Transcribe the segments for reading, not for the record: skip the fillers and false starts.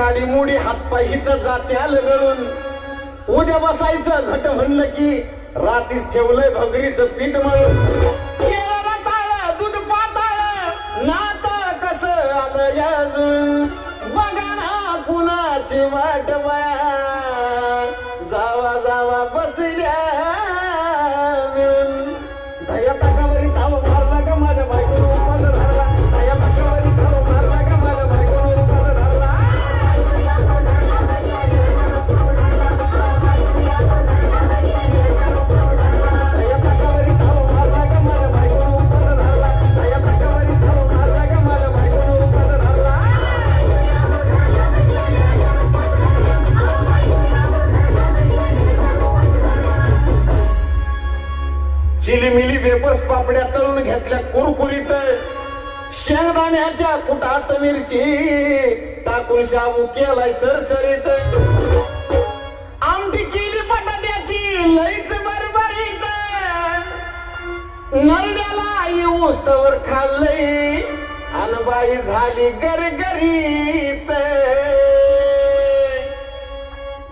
काली मुडी हातपाय हिच जात्याल गळून उद्या बसायचं घट म्हणलं की रातीच ठेवलंय भगरीचं पीठ मळून दूध पाताळ नाता कसं आलं याजून बघा ना कुणाची वाट बया जावा जावा बसल्या दया ताकावरी ताव मारला का माझ्या बायकोनं उपास धरला दया ताकावरी ताव मारला का माझ्या बायकोनं उपास धरला दया ताकावरी ताव मारला का माझ्या बायकोनं उपास धरला दया ताकावरी ताव मारला का माझ्या बायकोनं उपास धरला चिलीमिली वेपस पापड्या तळून घेतल्या कुरकुरीत शेंगदाण्याच्या कुटात मिरची टाकून शाबू केलाय चरचरीत आमटी केली बटाट्याची लईच बरबरीत नरड्याला येऊस्तवर खाल्लंय अनबाई झाली गरगरीत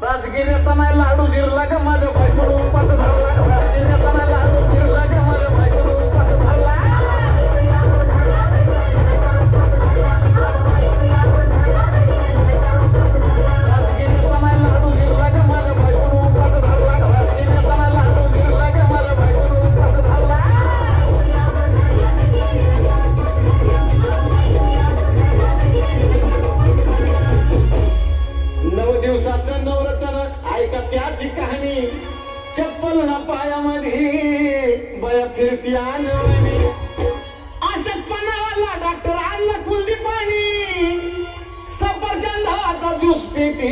राजगिऱ्याचा नाही लाडू जिरला ग माझ्या बायकोनं उपास धरला राजगिऱ्याचा नाही लाडू जिरला ग माझ्या बायकोनं उपास धरला राजगिऱ्याचा नाही लाडू जिरला ग माझ्या बायकोनं उपास धरला राजगिऱ्याचा नाही लाडू जिरला ग माझ्या बायकोनं उपास धरला 9 दिवसाचं नवरत्न ऐका त्याची कहाणी चप्पल ना पायामध्ये बया फिरती आणवणी अशक्तपणावाला डॉक्टर आणला कुलदी पाणी सफरचंदाचा ज्यूस पिती